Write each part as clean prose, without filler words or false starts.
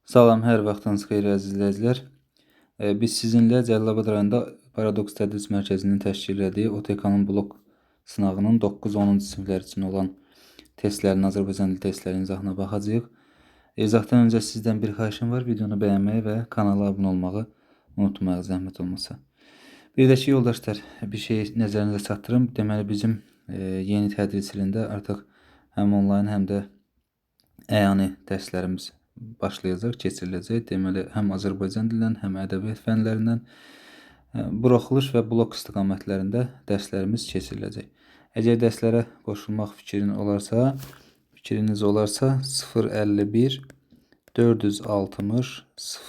Salam, hər vaxtınız xeyir əziz izləyicilər. Biz sizinlə Cəlilabad rayonunda Paradoks Tədris Mərkəzinin təşkil etdiyi OTK-nın blok sınağının 9-10-cu siniflər üçün olan testlərin, Azərbaycan dili testlərinin izahına baxacağıq. İzahdan öncə sizdən bir xahişim var, videonu bəyənməyi və kanala abunə olmağı unutmayaq, zəhmət olmasa. Bir də ki, yoldaşlar, bir şey nəzərinizə çatdırım. Deməli, bizim yeni tədris ilində artıq həm onlayn, həm də əyani dərslərimiz başlayacaq, keçiriləcək. Deməli, həm Azərbaycan dilindən, həm ədəbiyyat fənlərindən buraxılış və blok istiqamətlərində dərslərimiz keçiriləcək. Əgər dərslərə qoşulmaq fikriniz olarsa 051 460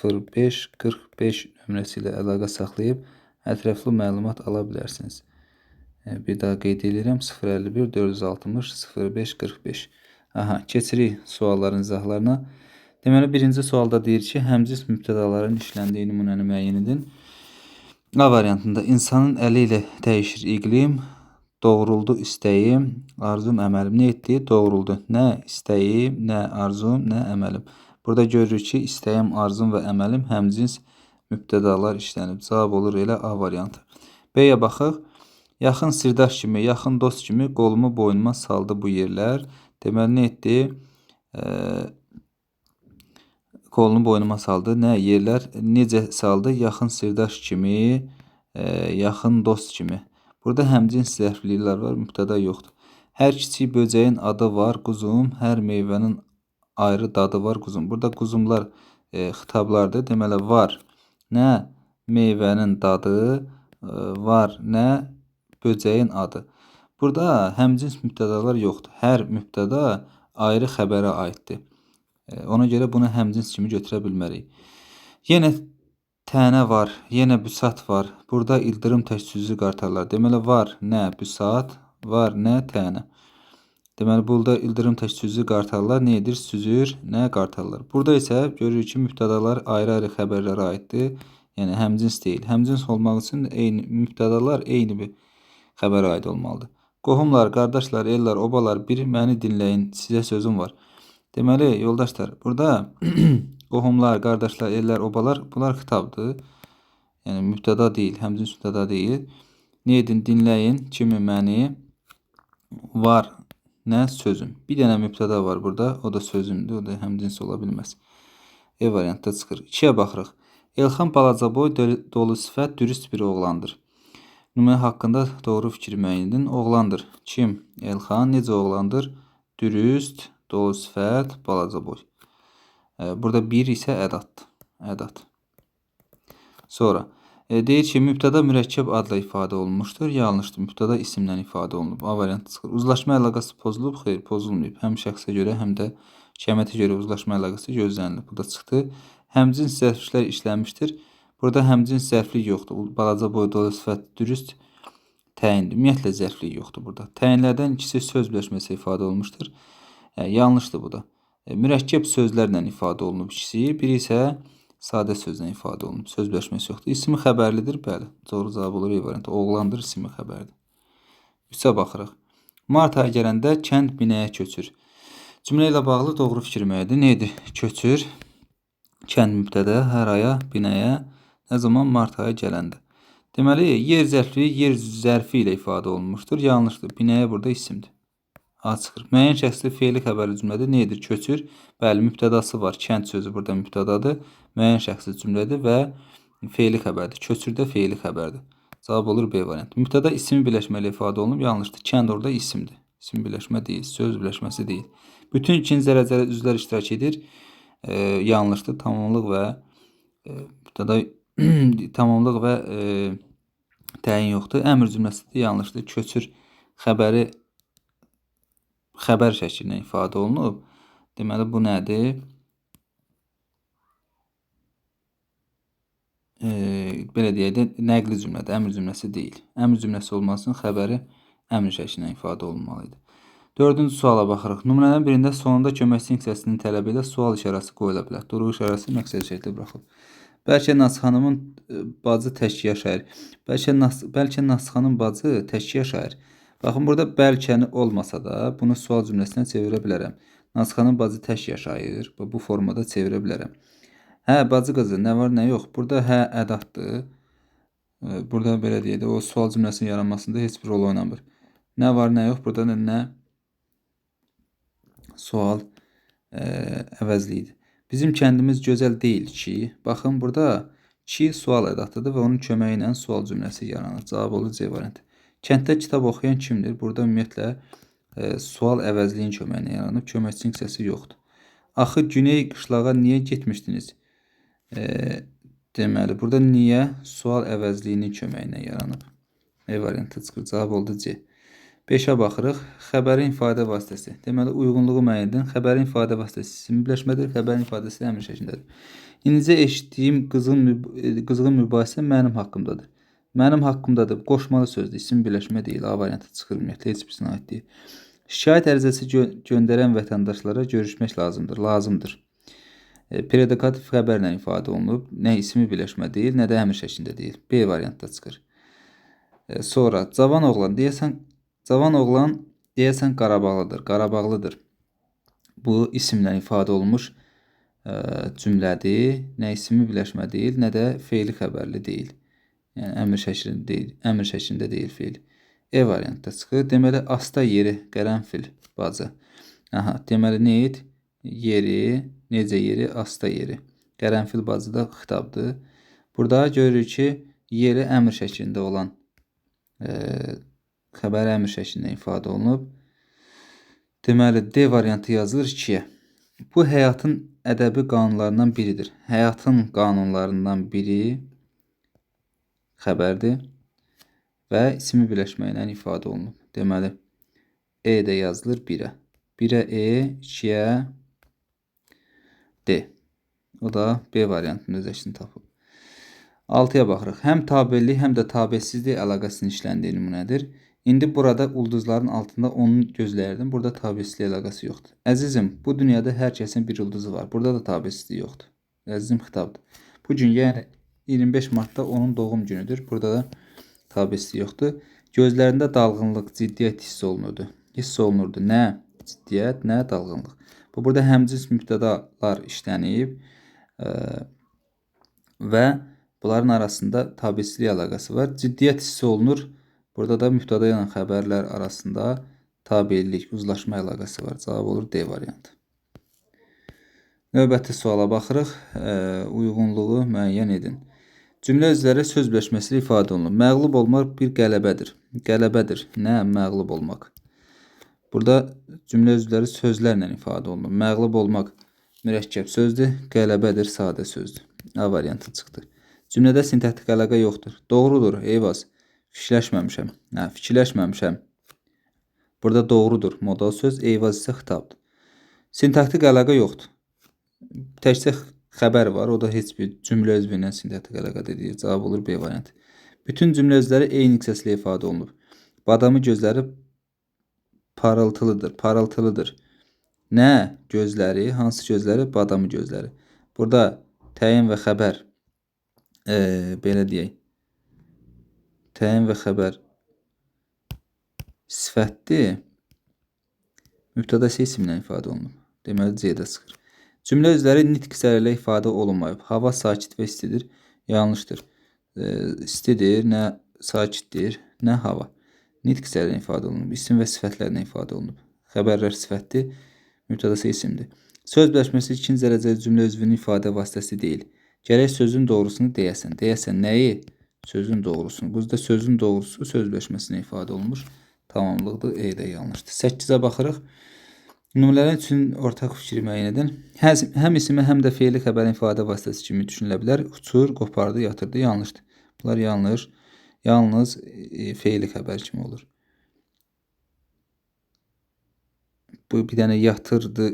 05 45 nömrəsi ilə əlaqə saxlayıb ətraflı məlumat ala bilərsiniz. Bir daha qeyd edirəm, 051 460 05 45. Keçirik sualların izahlarına. Deməli, birinci sualda deyir ki, həmcins mübtədaların işləndiyi nümunəni müəyyən edin. A variantında insanın əli ilə dəyişir iqlim, doğruldu istəyim, arzum, əməlim. Nə etdi? Doğruldu. Nə istəyim, nə arzum, nə əməlim. Burada görürük ki, istəyim, arzum və əməlim həmcins mübtədalar işlənib. Cavab olur elə A variantı. B-yə baxaq. Yaxın sirdaş kimi, yaxın dost kimi qolumu boynuma saldı bu yerlər. Deməli, nə etdi? Kolunu boynuma saldı. Nə yerlər? Necə saldı? Yaxın sirdaş kimi, yaxın dost kimi. Burada həmcins zərfliklər var, mübtəda yoxdur. Hər kiçik böcəyin adı var quzum, hər meyvənin ayrı dadı var quzum. Burada quzumlar xitablardır. Deməli, var nə meyvənin dadı, var nə böcəyin adı. Burada həmcins mübtədalar yoxdur. Hər mübtəda ayrı xəbərə aiddir. Ona görə bunu həmcins kimi götürə bilmərik. Yenə tənə var, yenə büsat var. Burada ildırım tək süzür qartarlar. Deməli, var nə büsat, var nə tənə. Deməli, burada ildırım tək süzür qartarlar nə edir? Süzür nə qartarlar. Burada isə görürük ki, mübtədalar ayrı-ayrı xəbərlərə aiddir. Yəni, həmcins deyil. Həmcins olmaq üçün mübtədalar eyni bir xəbərə aid olmalıdır. Qohumlar, qardaşlar, ellər, obalar, bir məni dinləyin, sizə sözüm var. Deməli, yoldaşlar, burada qohumlar, qardaşlar, ellər, obalar, bunlar xitabdır. Yəni, mübtəda deyil, həmcins mübtəda deyil. Nə edin, dinləyin, kimi məni, var, nə sözüm. Bir dənə mübtəda var burada, o da sözümdür, o da həmcins ola bilməz. E variantda çıxır. 2-yə baxırıq. Elxan balacaboy, dolu sifət, dürüst bir oğlandır. Nümunə haqqında doğru fikir müəyyən edin. Oğlandır. Kim? Elxan. Necə oğlandır? Dürüst, dolu sifət, balacaboy. Burada bir isə ədatdır. Ədat. Sonra deyir ki, mübtəda mürəkkəb adla ifadə olunmuşdur. Yanlışdır. Mübtəda isimlə ifadə olunub. A variantı çıxır. Uzlaşma əlaqəsi pozulub? Xeyr, pozulmayıb. Həm şəxsə görə, həm də cəmiyyətə görə uzlaşma əlaqəsi gözlənilir. Bu da çıxdı. Həmcins zərflər işlənmişdir. Burada həmcins zərflik yoxdur. Balaca boy, dolu sifət, dürüst təyindir. Ümumiyyətlə zərflik yoxdur burada. Təyinlərdən ikisi söz birləşməsi ifadə olunmuşdur. Yanlışdır bu da. Mürəkkəb sözlərlə ifadə olunub ikisi, biri isə sadə sözlə ifadə olunub. Söz birləşməsi yoxdur. İsmi xəbərlidir, bəli. Doğru cavab olur E variantı. Oğlandır, ismi xəbərdir. 3-ə baxırıq. Mart ayı gələndə kənd binəyə köçür. Cümlə ilə bağlı doğru fikir müəyyən. Nədir? Köçür. Kənd mübtəda, hər aya, binəyə. Nə zaman? Mart ayı gələndə. Deməli, yer zərfliyi yer zərfi ilə ifadə olunmuşdur. Yanlışdır. Binəyə burada isimdir. A çıxır. Müəyyən şəxsli fe'li xəbərli cümlədə nə edir? Köçür. Bəli, mübtədası var. Kənd sözü burada mübtədadır. Müəyyən şəxsli cümlədir və fe'li xəbərdir. Köçürdə fe'li xəbərdir. Cavab olur B variantı. Mübtəda ismi birləşməli ifadə olunub. Yanlışdır. Kənd orada isimdir. İsim birləşmə deyil. Söz birləşməsi deyil. Bütün ikinci dərəcəli üzvlər iştirak edir. Yanlışdır. Tamamlıq və mübtəda tamamlıq və təyin yoxdur. Əmr cümləsi də yanlışdır. Köçür xəbəri xəbər şəklinə ifadə olunub. Deməli, bu nədir? Belə deyək də, nəqli cümlədir, əmr cümləsi deyil. Əmr cümləsi olmasın, xəbəri əmr şəklinə ifadə olunmalıdır. 4-cü suala baxırıq. Nümunələrin birində sonunda köməkçi hissəsinin tələbi ilə sual işarəsi qoyula bilər. Durğu işarəsi məqsəd şəkli buraxılıb. Bəlkə Nasxanımın bacı tək yaşayır. Bəlkə Nasxanın bacı tək yaşayır. Baxın, burada bəlkəni olmasa da bunu sual cümləsinə çevirə bilərəm. Nazxanın bacı tək yaşayır. Bu formada çevirə bilərəm. Hə, bacı qızı, nə var, nə yox? Burada hə ədatdır. Burada belə deyək də, o sual cümləsinin yaranmasında heç bir rol oynamır. Nə var, nə yox? Burada nə sual əvəzliyidir. Bizim kəndimiz gözəl deyil ki. Baxın, burada ki sual ədatıdır və onun köməyi ilə sual cümləsi yaranır. Cavab olur C variantı. Kənddə kitab oxuyan kimdir? Burada ümumiyyətlə sual əvəzliyin köməyi ilə yaranıb. Köməkçinin hissəsi yoxdur. Axı Güney qışlağa niyə getmişdiniz? Deməli, burada niyə sual əvəzliyinin köməyi ilə yaranıb? E variantı çıxır. Cavab oldu C. 5-ə baxırıq. Xəbərin ifadə vasitəsi. Deməli, uyğunluğu müəyyən edin. Xəbərin ifadə vasitəsi isim birləşmədir. Xəbərin ifadəsi əmr şəklindədir. İndicə eşitdiyim qızğın mübahisə mənim haqqımdadır. Mənim haqqımdadır. Qoşmalı sözdür. İsim birləşmə deyil. A variantı çıxır ümumiyyətlə. Heç birisinə aid deyil. Şikayət ərizəsi göndərən vətəndaşlara görüşmək lazımdır. Lazımdır. Predikativ xəbərlə ifadə olunub. Nə ismi birləşmə deyil, nə də əmr şəklində deyil. B variantda çıxır. Sonra cavan oğlan deyəsən Qarabağlıdır. Qarabağlıdır. Bu isimlə ifadə olmuş cümlədir. Nə ismi birləşmə deyil, nə də feili xəbərli deyil. Yəni əmr şəklində deyil feil. E variantda çıxır. Deməli, asta yeri, qərənfil bacı. Aha, deməli nə et? Yeri, necə yeri? Asta yeri. Qərənfil bacı da xitabdır. Burada görürük ki, yeri əmr şəklində olan xəbər əmr şəklində ifadə olunub. Deməli, D variantı yazılır 2-yə. Bu həyatın ədəbi qanunlarından biridir. Həyatın qanunlarından biri xəbərdir və ismi birləşməklə ifadə olunub. Deməli, E də yazılır 1-ə. 1-ə E, 2-yə D. O da B variantının öz əksini tapıb. 6-ya baxırıq. Həm tabellik, həm də tabelsizlik əlaqəsinin işləndiyi nümunədir. İndi burada ulduzların altında onun gözləyirdim. Burada tabelsizlik əlaqəsi yoxdur. Əzizim, bu dünyada hər kəsin bir ulduzu var. Burada da tabelsizlik yoxdur. Əzizim xitabdır. Bu gün, yəni 25 martda onun doğum günüdür. Burada da tabelsizlik yoxdur. Gözlərində dalğınlıq, ciddiyyət hiss olunurdu. Hiss olunurdu. Nə ciddiyyət, nə dalğınlıq. Burada həmcins mübtədalar işlənib və bunların arasında tabelsizlik əlaqəsi var. Ciddiyyət hissi olunur. Burada da mübtəda ilə xəbərlər arasında tabellik, uzlaşma əlaqəsi var. Cavab olur D variantı. Növbəti suala baxırıq. Uyğunluğu müəyyən edin. Cümlə özləri söz birləşməsi ilə ifadə olunur. Məğlub olmaq bir qələbədir. Qələbədir. Nə? Məğlub olmaq. Burada cümlə özləri sözlərlə ifadə olunur. Məğlub olmaq mürəkkəb sözdür. Qələbədir sadə sözdür. A variantı çıxdı. Cümlədə sintaktik əlaqə yoxdur. Doğrudur. Eyvaz. Fikirləşməmişəm. Fikirləşməmişəm. Burada doğrudur. Modal söz. Eyvaz isə xitabdır. Sintaktik əlaqə yoxdur. Təkcə xəbər var. O da heç bir cümlə özü ilə sintaktik əlaqə deyil. Cavab olur B variantı. Bütün cümlə özləri eyni səslə ifadə olunub. Badamı gözləri parıltılıdır. Parıltılıdır. Nə gözləri? Hansı gözləri? Badamı gözləri. Burada təyin və xəbər belə deyək. Təyin və xəbər sifətdir. Mübtəda isimlə ifadə olunub. Deməli, C-də çıxır. Cümlə özləri nitq hissələri ilə ifadə olunmayıb. Hava sakit və istidir. Yanlışdır. İstidir, nə sakitdir, nə hava. Nitq hissələri ilə ifadə olunub. İsim və sifətlərlə ifadə olunub. Xəbərlər sifətdir. Mübtəda isimdir. Söz birləşməsi ikinci dərəcəli cümlə özünün ifadə vasitəsi deyil. Gərək sözün doğrusunu deyəsən. Deyəsən nəyi? Sözün doğrusunu. Burada sözün doğrusu söz birləşməsinə ifadə olunmuş. Tamamlıqdır. E də yanlışdır. 8-ə baxırıq. Nümunələrin üçün ortaq fikri müəyyən edin. Həm ismi, həm də feili xəbərin ifadə vasitəsi kimi düşünülə bilər. Uçur, qopardı, yatırdı. Yanlışdır. Bunlar yanlış. Yalnız feili xəbər kimi olur. Bu bir dənə yatırdı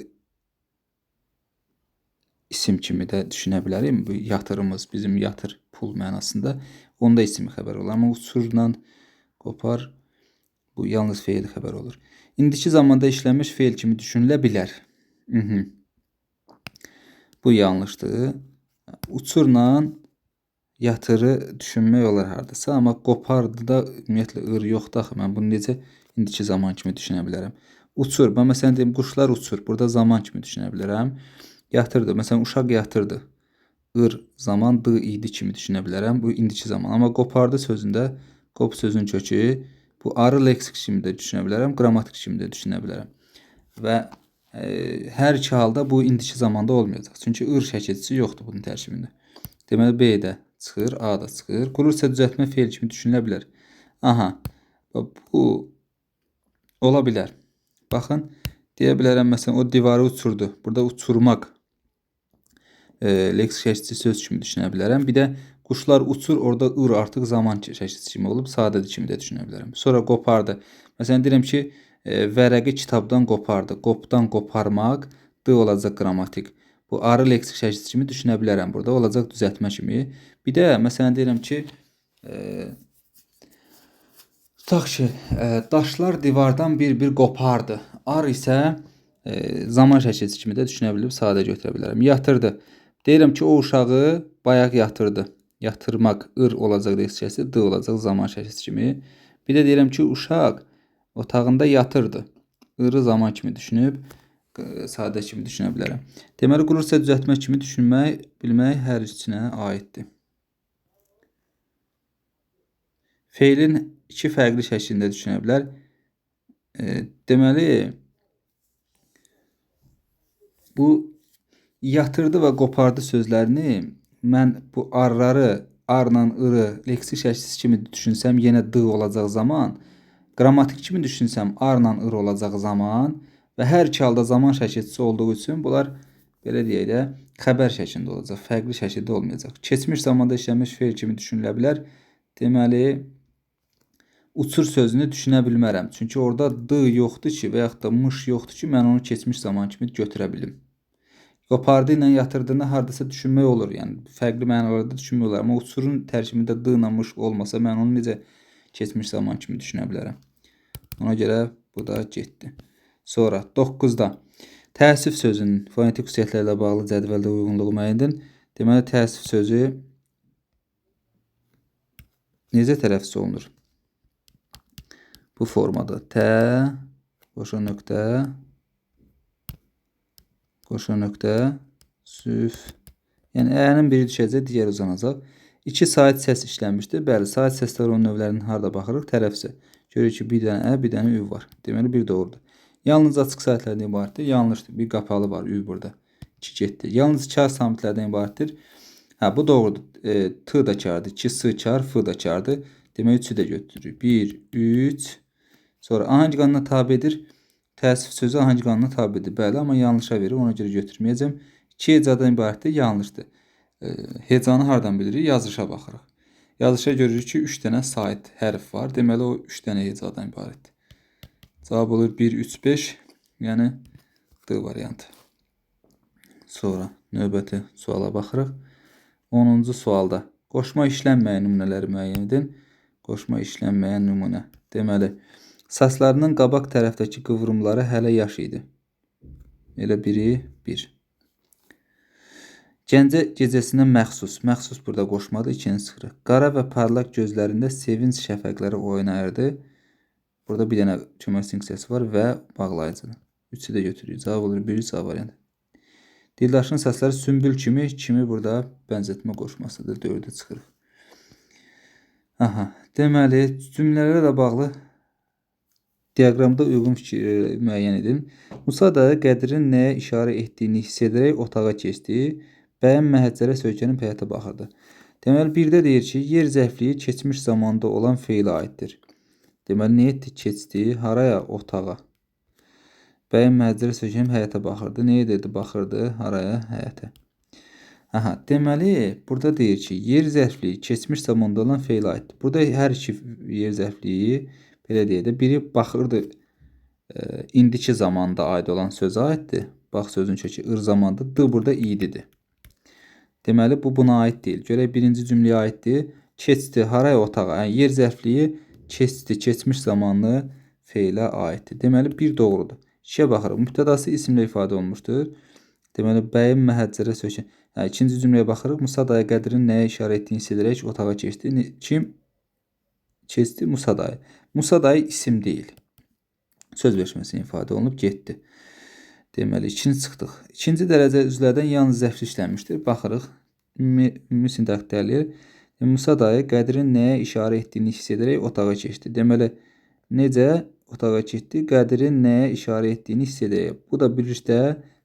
isim kimi də düşünə bilərik. Bu yatırımız, bizim yatır pul mənasında. Onda ismi xəbər olur. Amma uçurla qopar, bu yalnız feil xəbər olur. İndiki zamanda işlənmiş feil kimi düşünülə bilər. Bu yanlışdır. Uçurla yatırı düşünmək olar hardasa. Amma qopardı da ümumiyyətlə ır yoxdur. Mən bunu necə indiki zaman kimi düşünə bilərəm. Uçur. Ben məsələn deyim quşlar uçur. Burada zaman kimi düşünə bilərəm. Yatırdı. Məsələn uşaq yatırdı. Zaman idi kimi düşünə bilərəm. Bu indiki zaman. Amma qopardı sözündə qop sözün kökü bu arı leksik kimi də düşünə bilərəm, qrammatik kimi də düşünə bilərəm. Və hər iki halda bu indiki zamanda olmayacaq. Çünki şəkilçisi yoxdur bunun tərkibində. Deməli B də çıxır, A da çıxır. Qurur isə düzəltmə feil kimi düşünülə bilər. Aha. Bu ola bilər. Baxın, deyə bilərəm məsələn o divarı uçurdu. Burada uçurmaq leksik şəkilçisi söz kimi düşünə bilərəm. Bir də quşlar uçur, orada artıq zaman şəkilçisi kimi olub, sadə kimi də düşünə bilərəm. Sonra qopardı. Məsələn deyirəm ki, vərəqi kitabdan qopardı. Qopdan qoparmaq D olacaq qrammatik. Bu arı leksik şəkilçisi kimi düşünə bilərəm. Burada olacaq düzəltmə kimi. Bir də məsələn deyirəm ki, tutaq ki, daşlar divardan bir qopardı. Ar isə zaman şəkilçisi kimi də düşünə bilib, sadə götürə bilərəm. Yatırdı. Deyirəm ki, o uşağı bayaq yatırdı. Yatırmaq olacaq leksik şəkilçisi, D olacaq zaman şəkilçisi kimi. Bir də deyirəm ki, uşaq otağında yatırdı. Zaman kimi düşünüb, sadə kimi düşünə bilərəm. Deməli, qurursa düzəltmə kimi düşünmək, bilmək hər içinə aiddir. Feilin iki fərqli şəklində düşünə bilər. Deməli, bu yatırdı və qopardı sözlərini mən bu arları, arla leksik şəkilçisi kimi düşünsəm yenə D olacaq zaman, qrammatik kimi düşünsəm arla olacaq zaman və hər iki halda zaman şəkilçisi olduğu üçün bunlar belə deyək də xəbər şəklində olacaq, fərqli şəkildə olmayacaq. Keçmiş zamanda işlənmiş feil kimi düşünülə bilər. Deməli, uçur sözünü düşünə bilmərəm. Çünki orada D yoxdur ki, və yaxud da mış yoxdur ki, mən onu keçmiş zaman kimi götürə bilim. Qopardı ilə yatırdığında hardasa düşünmək olur. Yəni, fərqli mənalarda düşünmək olur. Amma uçurun tərkibində D ilə mış olmasa, mən onu necə keçmiş zaman kimi düşünə bilərəm. Ona görə bu da getdi. Sonra 9-da təəssüf sözünün fonetik xüsusiyyətlərlə bağlı cədvəldə uyğunluğu müəyyən edin. Deməli, təəssüf sözü necə tələffüz olunur? Bu formada T, qoşa nöqtə, süf. Yəni, əyənin biri düşəcək, digər uzanacaq. 2 sait səs işlənmişdir. Bəli, sait səslər onun növlərinin harada baxırıq? Tələffüzə. Görürük ki, bir dənə bir dənə ü var. Deməli, bir doğrudur. Yalnız açıq saitlərdən ibarətdir. Yanlışdır. Bir qapalı var, ü burada. 2 getdi. Yalnız kar samitlərdən ibarətdir. Bu doğrudur. T da kardır. 2 s kar, f da kardır. Demək, 3-ü də götürürük. 1, 3. Sonra hangi qanuna tabidir? Təəssüf sözü hangi qanuna tabidir? Bəli, amma yanlışa verir. Ona görə götürməyəcəm. 2 hecadan ibarətdir. Yanlışdır. Hecanı hardan bilirik? Yazışa baxırıq. Yazışa görürük ki, 3 dənə sait hərf var. Deməli, o 3 dənə hecadan ibarətdir. Cavab olur 1, 3, 5. Yəni, D variantı. Sonra növbəti suala baxırıq. 10-cu sualda qoşma işlənməyən nümunələri müəyyən edin. Qoşma işlənməyən nümunə. Deməli, saçlarının qabaq tərəfdəki qıvrımları hələ yaş idi. Elə biri 1. Gəncə gecəsinə məxsus burada qoşmadır, 2-ni çıxırıq. Qara və parlaq gözlərində sevinç şəfəqləri oynayırdı. Burada bir dənə kömək sinksiyası var və bağlayıcıdır. 3-ü də götürürük. Cavab olur 1, cavab variantı. Dildaşın səsləri sümbül kimi burada bənzətmə qoşmasıdır. 4-ə çıxırıq. Deməli, cümlələrə də bağlı diaqramda uyğun fikir müəyyən edin. Musa da Qədirin nəyə işarə etdiyini hiss edərək otağa keçdi. Bəyəm məhəccərə söykənib həyata baxırdı. Deməli, birdə deyir ki, yer zərfliyi keçmiş zamanda olan feilə aiddir. Deməli, nə etdi? Keçdi. Haraya? Otağa. Bəyəm məhəccərə söykənib həyata baxırdı. Nə edirdi? Baxırdı. Haraya? Həyata. Deməli, burada deyir ki, yer zərfliyi keçmiş zamanda olan feilə aiddir. Burada hər iki yer zərfliyi belə deyək də, biri baxırdı indiki zamanda aid olan sözə aiddir. Bax, sözün kökü zamanda. D burada ididir. Deməli, bu buna aid deyil. Görək, birinci cümləyə aiddir. Keçdi, haraya? Otağa. Yəni, yer zərfliyi keçdi, keçmiş zamanlı feilə aiddir. Deməli, bir doğrudur. 2-yə baxırıq. Mübtədası isimlə ifadə olmuşdur. Deməli, bəyim məhəccərə söykən. İkinci cümləyə baxırıq. Musa dayı Qədirin nəyə işarə etdiyini hiss edərək otağa keçdi. Kim keçdi? Musa dayı. Musa dayı isim deyil. söz verişməsi ifadə olunub getdi. Deməli, ikinci çıxdıq. İkinci dərəcə üzvlərdən yalnız zərfli işlənmişdir. Baxırıq. Ümumi sintaks dəlil. Musa dayı Qədirin nəyə işarə etdiyini hiss edərək otağa keçdi. Deməli, necə otağa getdi? Qədirin nəyə işarə etdiyini hiss edərək. Bu da birlikdə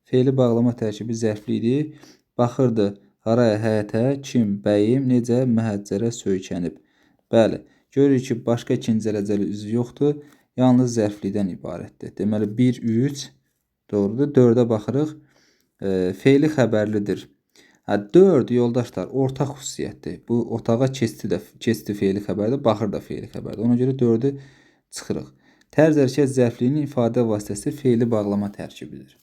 fe'li bağlama tərkibi zərfli idi. Baxırdı haraya, həyətə, kim, bəyim, necə, məhəccərə söykənib. Bəli, görürük ki, başqa ikinci dərəcəli üzv yoxdur. Yalnız zərflidən ibarətdir. Deməli, 1, 3 doğrudur. 4-ə baxırıq. Fe'li xəbərlidir. 4 yoldaşlar ortaq xüsusiyyətdir. Bu otağa keçdi fe'li xəbərdir, baxır da fe'li xəbərdir. Ona görə 4-ü çıxırıq. Tərz hərəkət zərfliyinin ifadə vasitəsi fe'li bağlama tərkibidir.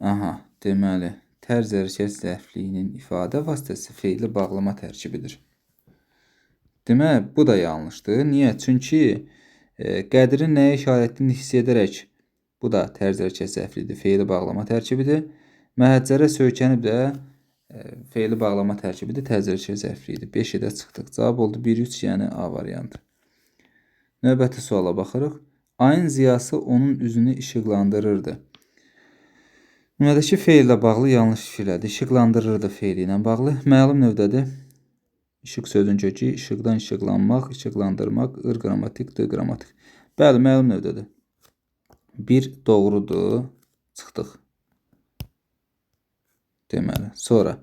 Aha, deməli, tərz hərəkət zərfliyinin ifadə vasitəsi fe'li bağlama tərkibidir. Demək, bu da yanlışdır. Niyə? Çünki Qədirin nəyə işarə etdiyini hiss edərək, bu da tərz hərəkət zərflidir, fe'li bağlama tərkibidir. Məhəccərə söykənib də fe'li bağlama tərkibidir, tərz hərəkət zərflidir. 5-də çıxdıq. Cavab oldu 1, 3, yəni A variantı. Növbəti suala baxırıq. Ayın ziyası onun üzünü işıqlandırırdı. Nümunədəki fe'llə bağlı yanlış fikirlədir. İşıqlandırırdı fe'li ilə bağlı. Məlum növdədir. İşıq sözün kökü, işıqdan işıqlanmaq, işıqlandırmaq, ır qrammatik, d qrammatik. Bəli, məlum növdədir. 1 doğrudur. Çıxdıq. Deməli, sonra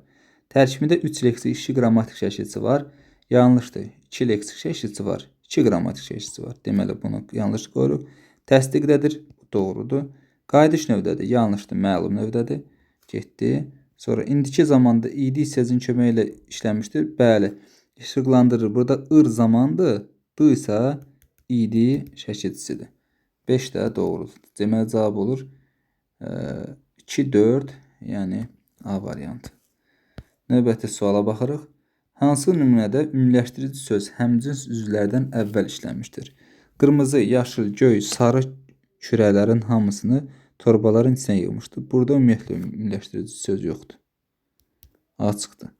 tərkibində 3 leksik 2 qrammatik şəkilçisi var. Yanlışdır. 2 leksik şəkilçisi var. 2 qrammatik şəkilçisi var. Deməli, bunu yanlış qoyuruq. Təsdiqdədir. Doğrudur. Qayıdış növdədir. Yanlışdır. Məlum növdədir. Getdi. Sonra indiki zamanda idi hissəcinin köməyi ilə işlənmişdir. Bəli. İşıqlandırır. Burada ır zamandır. D isə idi şəkilçisidir. 5 də doğrudur. Deməli, cavab olur 2, 4, yəni A variantı. Növbəti suala baxırıq. Hansı nümunədə ümumiləşdirici söz həmcins üzvlərdən əvvəl işlənmişdir? Qırmızı, yaşıl, göy, sarı kürələrin hamısını torbaların içinə yığmışdır. Burada ümumiyyətlə ümumiləşdirici söz yoxdur. A çıxdı.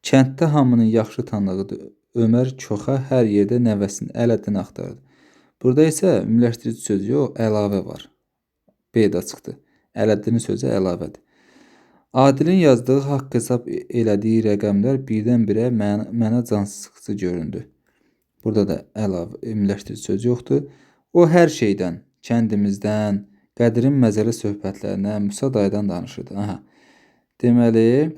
Kənddə hamının yaxşı tanıdığıdır. Ömər Çoxa hər yerdə nəvəsini, ələdini axtardı. Burada isə ümumiləşdirici söz yox, əlavə var. B də çıxdı. Ələdinin sözü əlavədir. Adilin yazdığı haqq hesab elədiyi rəqəmlər birdən-birə mənə cansıxıcı göründü. Burada da əlavə, ümumiləşdirici söz yoxdur. O hər şeydən, kəndimizdən, Qədirin məzəli söhbətlərindən, Musa dayıdan danışırdı. Aha. Deməli,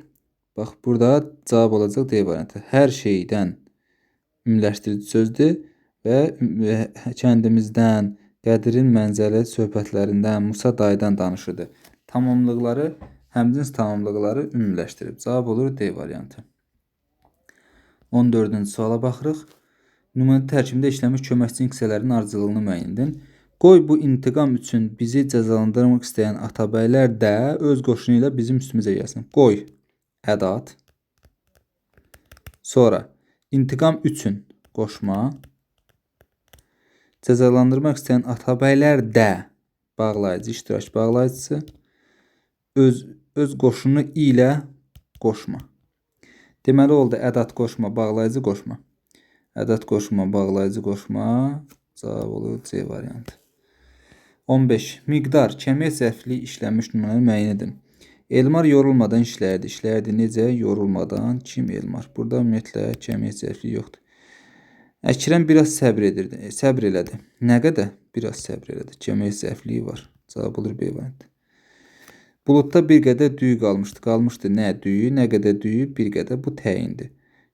bax, burada cavab olacaq D variantı. Hər şeydən ümumiləşdirici sözdür və kəndimizdən, Qədirin mənzəli söhbətlərindən, Musa dayıdan danışırdı. Tamamlıqları, həmcins tamamlıqları ümumiləşdirib. Cavab olur D variantı. 14-cü suala baxırıq. Nümunə tərkibində işləmiş köməkçi hissələrin ardıcıllığını müəyyən edin. Qoy bu intiqam üçün bizi cəzalandırmaq istəyən atabəylər də öz qoşunu ilə bizim üstümüzə gəlsin. Qoy ədat. Sonra intiqam üçün qoşma. Cəzalandırmaq istəyən atabəylər də bağlayıcı, iştirak bağlayıcısı. Öz qoşunu ilə qoşma. Deməli oldu ədat qoşma, bağlayıcı qoşma. Ədat qoşma, bağlayıcı qoşma. Cavab olur C variantı. 15. Miqdar, kəmiyyət zərfli işlənmiş nümunəni müəyyən edin. Elmar yorulmadan işləyirdi. İşləyirdi necə? Yorulmadan. Kim Elmar? Burada ümumiyyətlə kəmiyyət zərfli yoxdur. Əkrəm biraz səbr edirdi. Səbr elədi. Nə qədər? Biraz səbr elədi. Kəmiyyət zərfliyi var. Cavab olur B variantı. Buludda bir qədər düyü qalmışdı. Qalmışdı nə düyü, nə qədər düyü, bir qədər. Bu təyindir.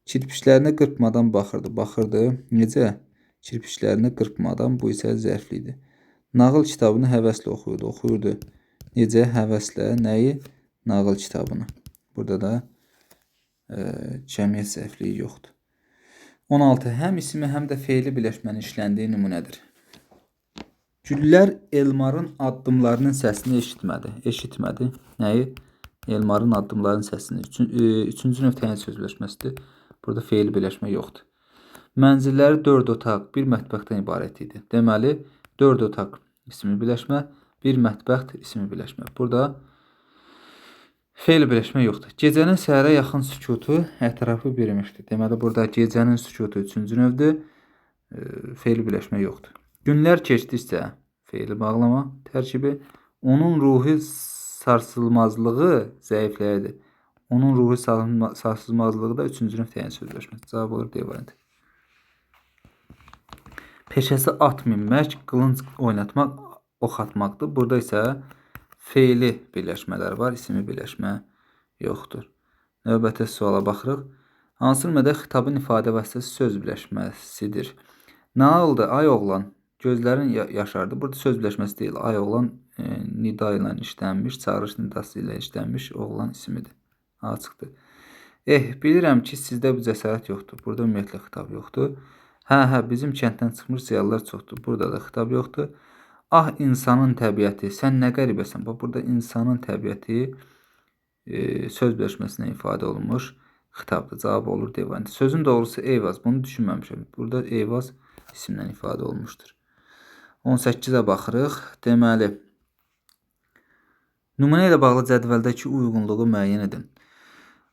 Kirpişlərini qırpmadan baxırdı. Baxırdı. Necə? Kirpişlərini qırpmadan, bu isə zərflidir. Nağıl kitabını həvəslə oxuyurdu. Oxuyurdu. Necə? Həvəslə nəyi? Nağıl kitabını. Burada da kəmiyyət zərfliyi yoxdur. 16. Həm ismi, həm də fe'li birləşmənin işləndiyi nümunədir. Güllər Elmarın addımlarının səsini eşitmədi. Nəyi? Elmarın addımlarının səsini. Üçüncü növ təyin söz birləşməsidir. Burada fe'li birləşmə yoxdur. Mənzilləri 4 otaq, bir mətbəxdən ibarət idi. Deməli, 4 otaq ismi birləşmə, bir mətbəxt ismi birləşmə. Burada fe'li birləşmə yoxdur. Gecənin səhərə yaxın sükutu ətrafı bürümüşdü. Deməli, burada gecənin sükutu üçüncü növdür. Fe'li birləşmə yoxdur. Günlər keçdikcə fe'li bağlama tərkibi onun ruhi sarsılmazlığı zəifləyirdi. Onun ruhi sarsılmazlığı da 3-cü növ təyin sözləşməsi. Cavab olur D variantı. Peşəsi at minmək, qılınc oynatmaq, ox atmaqdır. Burada isə fe'li birləşmələr var, isimli birləşmə yoxdur. Növbəti suala baxırıq. Hansı nömrədə xitabın ifadə vasitəsi söz birləşməsidir? Nə oldu? Ay oğlan, gözlərin yaşardı. Burada söz birləşməsi deyil. Ay oğlan nida ilə işlənmiş, çağırış nidası ilə işlənmiş oğlan ismidir. Açıqdır. Bilirəm ki, sizdə bu cəsarət yoxdur. Burada ümumiyyətlə xitab yoxdur. Hə, bizim kənddən çıxmış ziyalılar çoxdur. Burada da xitab yoxdur. Ah, insanın təbiəti, sən nə qəribəsən. Burada insanın təbiəti söz birləşməsinə ifadə olunmuş xitabdır. Cavab olur D variantı. Sözün doğrusu Eyvaz. Bunu düşünməmişəm. Burada Eyvaz isimlə ifadə olunmuşdur. 18-ə baxırıq. Deməli, nümunə ilə bağlı cədvəldəki uyğunluğu müəyyən edin.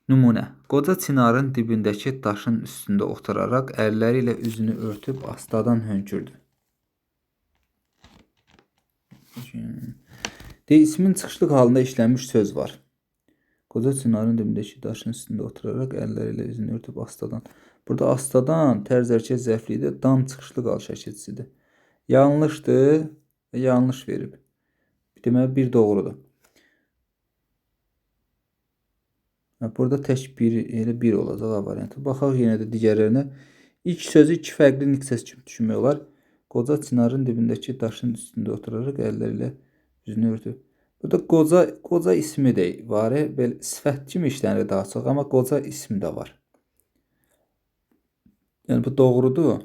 Nümunə. Qoca çinarın dibindəki daşın üstündə oturaraq əlləri ilə üzünü örtüb astadan hönkürdü. İsmin çıxışlıq halında işlənmiş söz var. Qoca çinarın dibindəki daşın üstündə oturaraq əlləri ilə üzünü örtüb astadan. Burada astadan tərz hərəkət zəifliyidir. Dan çıxışlıq hal şəkilçisidir. Yanlışdır və yanlış verib. Deməli, bir doğrudur. Burada tək bir olacaq A variantı. Baxaq yenə də digərlərinə. İlk sözü iki fərqli niksəsi kimi düşünmək olar. Qoca çinarın dibindəki daşın üstündə oturaraq əlləri ilə üzünü örtüb. Burada qoca ismi də var. Belə sifət kimi işlənir daha çox, amma qoca ismi də var. Yəni bu doğrudur.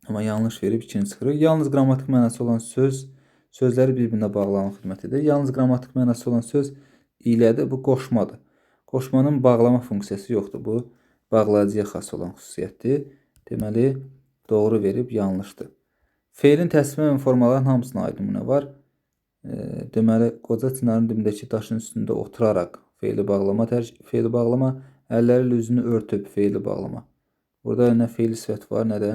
Amma yanlış verib ikini çıxırıq. Yalnız qrammatik mənası olan sözləri bir-birinə bağlama xidmət edir. Yalnız qrammatik mənası olan söz ilədir. Bu qoşmadır. Qoşmanın bağlama funksiyası yoxdur. Bu bağlayıcıya xas olan xüsusiyyətdir. Deməli, doğru verib yanlışdır. Fe'lin təsvir və formaların hamısına aid nümunə var. Deməli, qoca çinarın dibindəki daşın üstündə oturaraq fe'li bağlama, əlləri ilə üzünü örtüb fe'li bağlama. Burada nə fe'li sifət var, nə də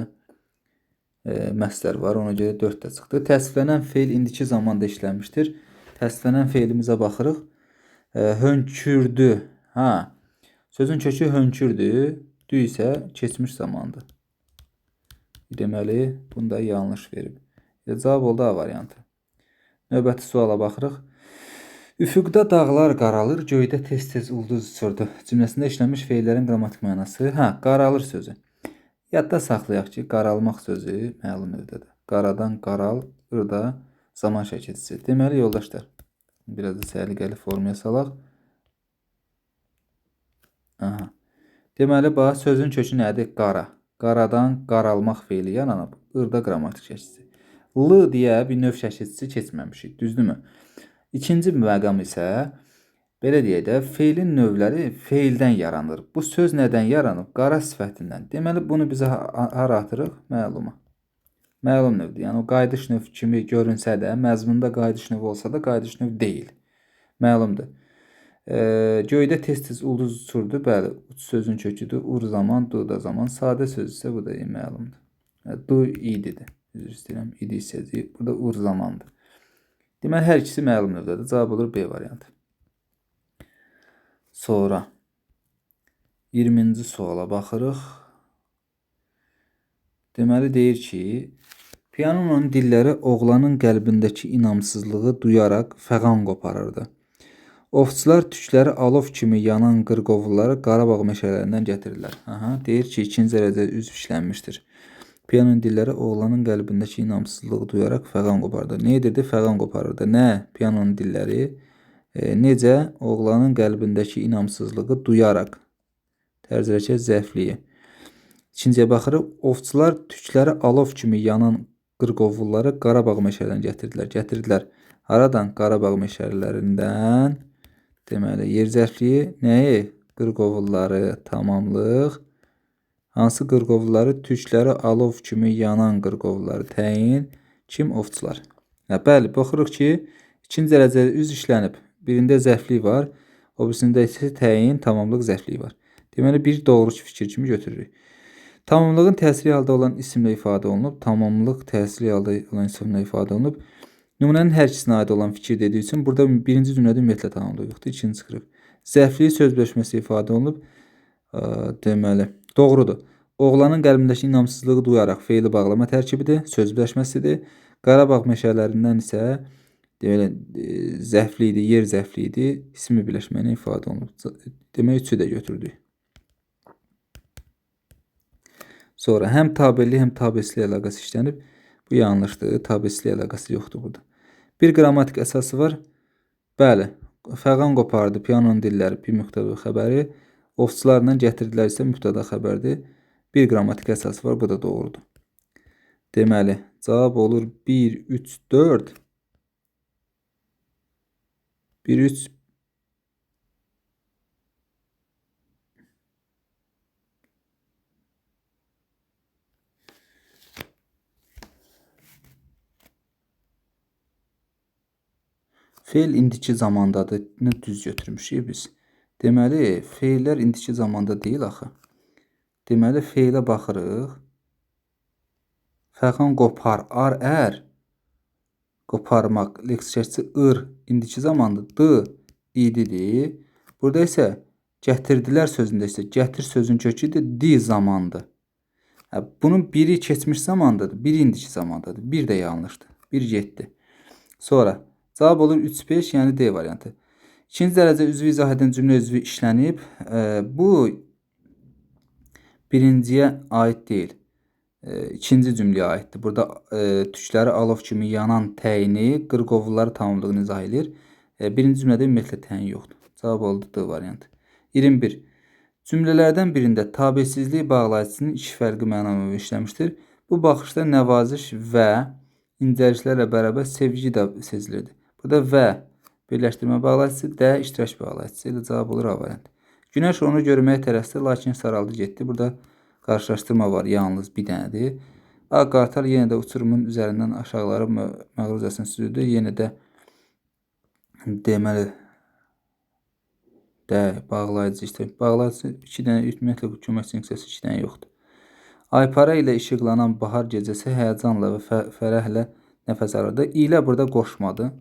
məsdər var. Ona görə 4 də çıxdı. Təsvirlənən fe'l indiki zamanda işlənmişdir. Təsvirlənən fe'limizə baxırıq. Hönkürdü. Sözün kökü hönkürdü. Dü isə keçmiş zamandır. Deməli, bunda yanlış verib. Cavab oldu A variantı. Növbəti suala baxırıq. Üfüqdə dağlar qaralır, göydə tez-tez ulduz uçurdu. Cümləsində işlənmiş fe'llərin qrammatik mənası. Qaralır sözü. Yadda saxlayaq ki, qaralmaq sözü məlum növdədir. Qaradan qaralır da zaman şəkilçisi. Deməli, yoldaşlar, biraz da səliqəli formaya salaq. Deməli, bax, sözün kökü nədir? Qara. Qaradan qaralmaq fe'li yaranıb. Irda qrammatik şəkilçisi. L deyə bir növ şəkilçisi keçməmişik. Düzdürmü? İkinci məqam isə belə deyək də, fe'lin növləri fe'ldən yaranır. Bu söz nədən yaranıb? Qara sifətindən. Deməli, bunu bizə hara atırıq? Məluma. Məlum növdür. Yəni, o qayıdış növ kimi görünsə də, məzmunda qayıdış növ olsa da, qayıdış növ deyil. Məlumdur. Göydə tez-tez ulduz uçurdu. Bəli, sözün köküdür. Ur zaman, du da zaman. Sadə söz isə bu da məlumdur. Du ididir. Üzr istəyirəm. İdi hissəci. Burada ur zamandır. Deməli, hər ikisi məlum növdədir. Cavab olur B variantı. Sonra 20-ci suala baxırıq. Deməli, deyir ki, piyanonun dilləri oğlanın qəlbindəki inamsızlığı duyaraq fəğan qoparırdı. Ovçular tükləri alov kimi yanan qırqovulları Qarabağ meşələrindən gətirirlər. Deyir ki, ikinci dərəcədə üzv işlənmişdir. Piyanonun dilləri oğlanın qəlbindəki inamsızlığı duyaraq fəğan qoparırdı. Nə edirdi? Fəğan qoparırdı. Nə? Piyanonun dilləri necə oğlanın qəlbindəki inamsızlığı duyaraq. Tərz hərəkət zəifliyi. İkinciyə baxırıq. Ovçular tükləri alov kimi yanan qırqovulları Qarabağ meşələrindən gətirdilər. Gətirdilər. Haradan? Qarabağ meşələrindən. Deməli, yer zərfliyi nəyi? Qırqovulları, tamamlıq. Hansı qırqovulları? Tükləri alov kimi yanan qırqovulları təyin. Kim? Ovçular. Bəli, baxırıq ki, ikinci dərəcədə üz işlənib. Birində zərflik var, o birisində isə təyin, tamamlıq zərfliyi var. Deməli, bir doğru fikir kimi götürürük. Tamamlığın təsiri halda olan isimlə ifadə olunub. Tamamlıq təsiri halda olan isimlə ifadə olunub. Nümunənin hər ikisinə aid olan fikir dediyi üçün burada birinci cümlədə ümumiyyətlə tamamlıq yoxdur. İkinci çıxırıq. Zərfliyi söz birləşməsi ifadə olunub. Deməli, doğrudur. Oğlanın qəlbindəki inamsızlığı duyaraq feili bağlama tərkibidir, söz birləşməsidir. Qarabağ meşələrindən isə deməli, zəfli idi, yer zəfli idi, ismi birləşməni ifadə olunub. Demək, üçü də götürdük. Sonra həm tabeli, həm tabesli əlaqəsi işlənib. Bu yanlışdır. Tabesli əlaqəsi yoxdur burada. Bir qrammatik əsası var. Bəli. Fəğan qopardı, pianonun dilləri, bir mübtəda xəbəri. Ovçularla gətirdilər isə mübtəda xəbərdir. Bir qrammatik əsası var. Bu da doğrudur. Deməli, cavab olur 1, 3, 4. 1, 3. Feil indiki zamandadır. Nə düz götürmüşük biz. Deməli, feillər indiki zamanda deyil axı. Deməli, feilə baxırıq. Fəğan qopar, ar, ər. Qoparmaq, leksiyası ır, indiki zamandadır, ididir. Burada isə gətirdilər sözündə isə gətir sözün köküdür, di zamandır. Bunun biri keçmiş zamandadır, biri indiki zamandadır. Bir də yanlışdır. Bir getdi. Sonra cavab olur 3-5, yəni D variantı. İkinci dərəcə üzvü izah edən cümlə üzvü işlənib. Bu birinciyə aid deyil. İkinci cümləyə aiddir. Burada tükləri alov kimi yanan təyini, qırqovulları tamamlığını izah edir. Birinci cümlədə ümumiyyətlə təyin yoxdur. Cavab oldu D variantı. 21. Cümlələrdən birində tabesizlik bağlayıcısının iki fərqli mənalı işləmişdir. Bu baxışda nəvaziş və incəliklərlə bərabər sevgi də sezilirdi. Burada və birləşdirmə bağlayıcısı, D iştirak bağlayıcısı ilə cavab olur A variantı. Günəş onu görməyə tələsdi, lakin saraldı getdi. Burada qarşılaşdırma var, yalnız bir dənədir. Ağ qartal yenə də uçurumun üzərindən aşağıları məğruzəsini süzürdü. Yenə də deməli bağlayıcı işte. Bağlayıcı 2 dənə ümumiyyətlə köməkçi hissəsi 2 dənə yoxdur. Aypara ilə işıqlanan bahar gecəsi həyəcanla və fərəhlə nəfəs alırdı. İlə burada qoşmadı.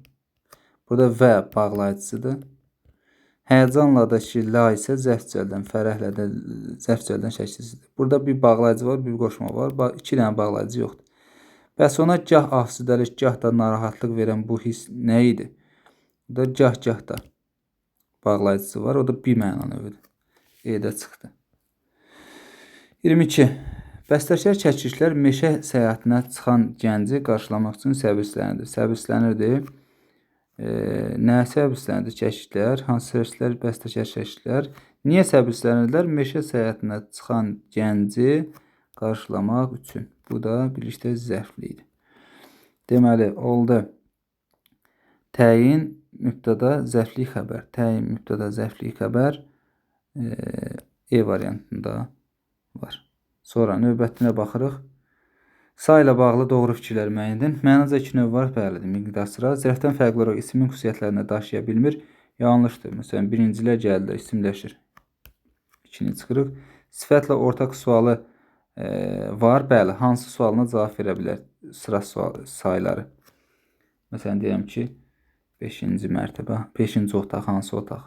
Burada və bağlayıcısıdır. Həyəcanla da ki, la isə zərf cəldən, fərəhlə də zərf cəldən şəklisidir. Burada bir bağlayıcı var, bir qoşma var. 2 dənə bağlayıcı yoxdur. Bəs ona gah afsüdəlik, gah da narahatlıq verən bu his nə idi? Burada gah da bağlayıcısı var. O da bir məna növüdür. E-də çıxdı. 22. Bəstəkar çəkilişlər meşə səyahətinə çıxan gənci qarşılamaq üçün səbirslənirdi. Səbirslənirdi. Nə səbirslənirdi çəkilişlər? Hansı səbirlər? Bəstəkar çəkilişlər. Niyə səbirslənirlər? Meşə səyahətinə çıxan gənci qarşılamaq üçün. Bu da birlikdə zərfli idi. Deməli, oldu. Təyin, mübtəda, zərfli xəbər. Təyin, mübtəda, zərfli xəbər E variantında var. Sonra növbətinə baxırıq. Sa ilə bağlı doğru fikirlər müəyyən edin. Mənaca 2 növ var, bəlidir. Miqdar sıra. Zərfdən fərqli olaraq ismin xüsusiyyətlərini daşıya bilmir. Yanlışdır. Məsələn, birincilər gəldi, isimləşir. 2-ni çıxırıq. Sifətlə ortaq sualı var. Bəli, hansı sualına cavab verə bilər? Sıra sayları. Məsələn, deyəm ki, 5-ci mərtəbə, 5-ci otaq, hansı otaq?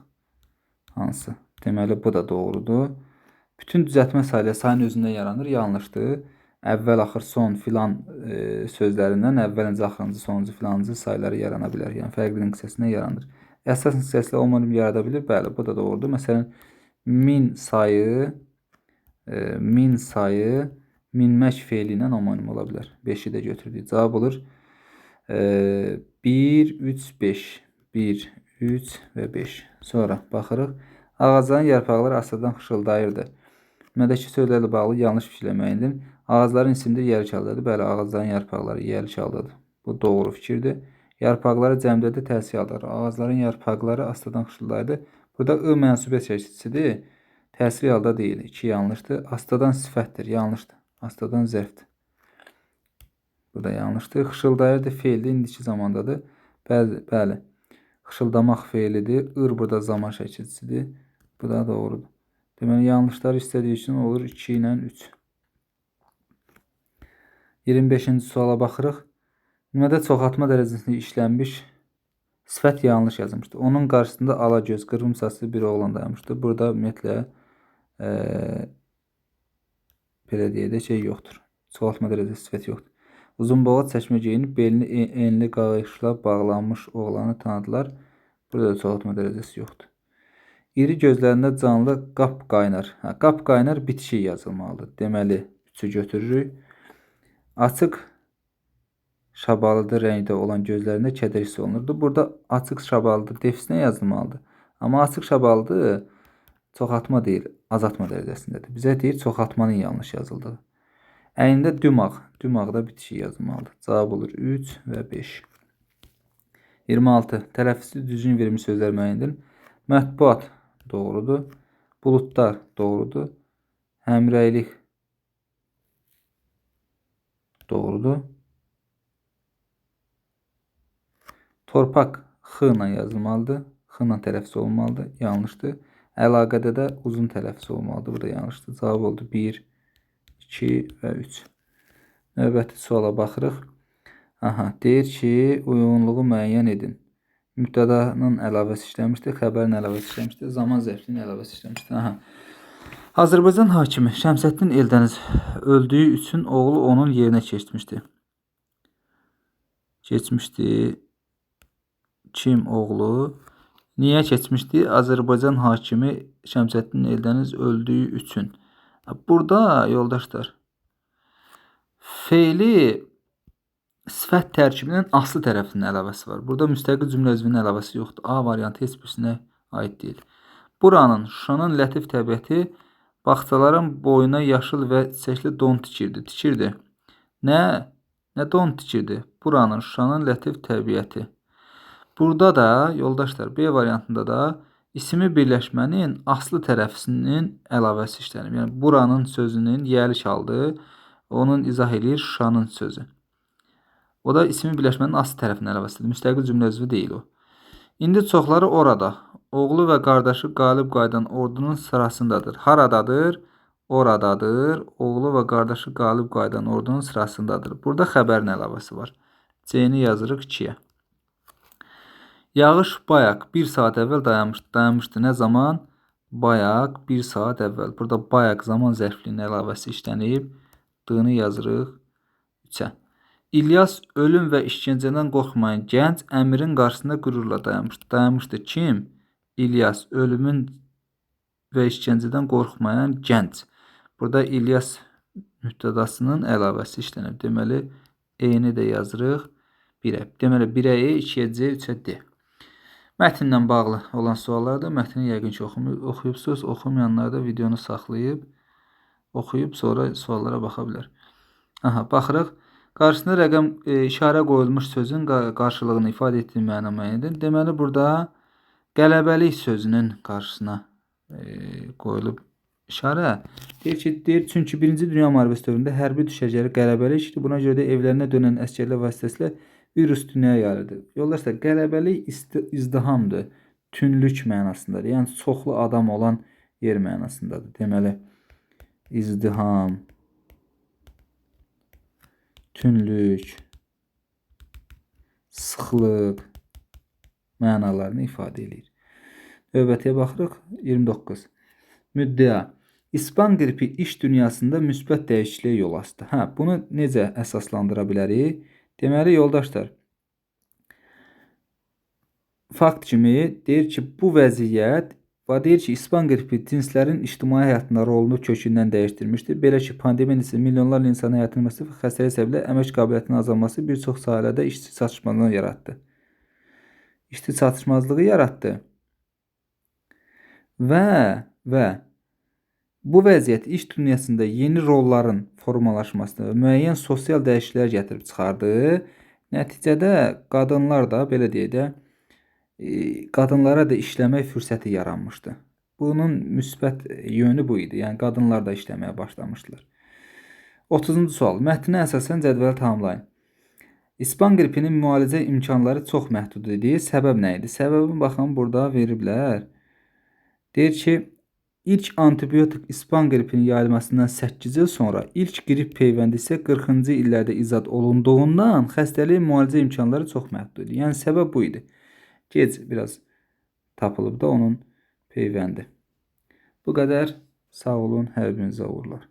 Hansı? Deməli, bu da doğrudur. Bütün düzəltmə sayları sayın özündə yaranır, yanlışdır. Əvvəl, axır, son filan sözlərindən əvvəlinci, axırıncı, sonuncu filancı sayları yarana bilər. Yəni, fərqlinin hissəsindən yaranır. Əsas hissəsilə homonim yarada bilir. Bəli, bu da doğrudur. Məsələn, min sayı minmək feili ilə homonim ola bilər. 5-i də götürdük. Cavab olur 1, 3, 5. 1, 3 və 5. Sonra baxırıq. Ağacların yarpaqları astadan xışıldayırdı. Cümlədəki sözlərlə bağlı yanlış fikirlə müəyyən edin. Ağacların isimdir, yəli çaldadır. Bəli, ağacların yarpaqları yəli çaldadır. Bu doğru fikirdir. Yarpaqları cəmdədə təsir alır. Ağacların yarpaqları astadan xışıldayırdı. Burada I mənsubiyyət şəklisidir. Təsir halda deyil. 2 yanlışdır. Astadan sifətdir. Yanlışdır. Astadan zərfdir. Bu da yanlışdır. Xışıldayırdı feildir. İndiki zamandadır. Bəli. Xışıldamaq feilidir. Ir burada zaman şəkilçisidir. Bu da doğrudur. Deməli, yanlışlar istədiyi üçün olur 2 ilə 3. 25-ci suala baxırıq. Nümədə çoxaltma dərəcəsində işlənmiş sifət yanlış yazılmışdır. Onun qarşısında alagöz, qıvrım saçlı bir oğlan dayanmışdır. Burada ümumiyyətlə belə deyək də şey yoxdur. Çoxaltma dərəcəsi sifət yoxdur. Uzunboğaz çəkmə geyinib belini enli qayışla bağlanmış oğlanı tanıdılar. Burada da çoxaltma dərəcəsi yoxdur. İri gözlərində canlı qap qaynar. Qap qaynar bitişik yazılmalıdır. Deməli, 3-ü götürürük. Açıq şabalıdı rəngdə olan gözlərində kədər hiss olunurdu. Burada açıq şabalıdı defisinə yazılmalıdır. Amma açıq şabalıdı çoxaltma deyil, azaltma dərəcəsindədir. Bizə deyir çoxaltmanın yanlış yazıldığı. Əynində dümağ. Dümağda bitişik yazılmalıdır. Cavab olur 3 və 5. 26. Tələffüzü düzgün verilmiş sözlər müəyyən edin. Mətbuat doğrudur. Buludlar doğrudur. Həmrəylik doğrudur. Torpaq x ilə yazılmalıdır. X ilə tələffüz olmalıdır. Yanlışdır. Əlaqədə də uzun tələffüz olmalıdır. Burada yanlışdır. Cavab oldu 1, 2 və 3. Növbəti suala baxırıq. Deyir ki, uyğunluğu müəyyən edin. Mübtədanın əlavəsi işləmişdir, xəbərin əlavəsi işləmişdir, zaman zərfinin əlavəsi işləmişdir. Azərbaycan hakimi Şəmsəddin Eldəniz öldüyü üçün oğlu onun yerinə keçmişdi. Kim oğlu? Niyə keçmişdi? Azərbaycan hakimi Şəmsəddin Eldəniz öldüyü üçün. Burada yoldaşlar feili sifət tərkibinin aslı tərəfinin əlavəsi var. Burada müstəqil cümlə üzvünün əlavəsi yoxdur. A variantı heç birisinə aid deyil. Buranın, Şuşanın lətif təbiəti bağçaların boyuna yaşıl və çiçəkli don tikirdi. Nə don tikirdi? Buranın, Şuşanın lətif təbiəti. Burada da yoldaşlar B variantında da ismi birləşmənin aslı tərəfinin əlavəsi işlənib. Yəni buranın sözünün yəlik aldı. Onun izah edir Şuşanın sözü. O da ismi birləşmənin aslı tərəfinin əlavəsidir. Müstəqil cümlə üzvü deyil o. İndi çoxları orada. Oğlu və qardaşı qalib qayıdan ordunun sırasındadır. Haradadır? Oradadır. Oğlu və qardaşı qalib qayıdan ordunun sırasındadır. Burada xəbərin əlavəsi var. C-ni yazırıq 2-yə. Yağış bayaq 1 saat əvvəl dayanmışdı. Nə zaman? Bayaq 1 saat əvvəl. Burada bayaq zaman zərfliyinin əlavəsi işlənib. D-ni yazırıq 3-ə. İlyas ölüm və işgəncədən qorxmayan gənc əmirin qarşısında qürurla dayanmışdı. Dayanmışdı kim? İlyas ölümün və işgəncədən qorxmayan gənc. Burada İlyas mübtədasının əlavəsi işlənib. Deməli, E-ni də yazırıq 1-ə. Deməli, 1-ə E, 2-yə C, 3-ə D. Mətnlə bağlı olan suallardır. Mətni yəqin ki oxuyubsunuz. Oxumayanlar da videonu saxlayıb, oxuyub sonra suallara baxa bilər. Baxırıq. Qarşısında rəqəm işarə qoyulmuş sözün qarşılığını ifadə etdiyi məna müəyyən edin. Deməli, burada qələbəlik sözünün qarşısına qoyulub işarə. Deyir, çünki 1-ci Dünya müharibəsi dövründə hərbi düşərgələri qələbəlikdir. Buna görə də evlərinə dönən əsgərlər vasitəsilə virus dünyaya yayıldı. Yoldaşlar, qələbəlik izdihamdır. Tünlük mənasındadır. Yəni, çoxlu adam olan yer mənasındadır. Deməli, izdiham, tünlük, sıxlıq mənalarını ifadə edir. Növbətiyə baxırıq. 29. Müddəa. İspan qripi iş dünyasında müsbət dəyişikliyə yol açdı. Bunu necə əsaslandıra bilərik? Deməli, yoldaşlar, fakt kimi deyir ki, bu vəziyyət deyir ki, İspan qripi cinslərin ictimai həyatında rolunu kökündən dəyişdirmişdir. Belə ki, pandemiya isə milyonlarla insanın həyatını məsələ və xəstəlik səbəbilə əmək qabiliyyətinin azalması bir çox sahələrdə işçi çatışmazlığı yaratdı. İşçi çatışmazlığı yaratdı. Və bu vəziyyət iş dünyasında yeni rolların formalaşmasına və müəyyən sosial dəyişikliklər gətirib çıxardı. Nəticədə qadınlar da, belə deyək də, qadınlara da işləmək fürsəti yaranmışdı. Bunun müsbət yönü bu idi. Yəni, qadınlar da işləməyə başlamışdılar. 30-cu sual. Mətninə əsasən cədvəli tamamlayın. İspan qripinin müalicə imkanları çox məhdud idi. Səbəb nə idi? Səbəbi baxın, burada veriblər. Deyir ki, İlk antibiotik İspan qripinin yayılmasından 8 il sonra, ilk qrip peyvəndi isə 40-cı illərdə icad olunduğundan xəstəliyin müalicə imkanları çox məhdud idi. Yəni səbəb bu idi. Gec biraz tapılıb da onun peyvəndi. Bu qədər. Sağ olun, hər birinizə uğurlar.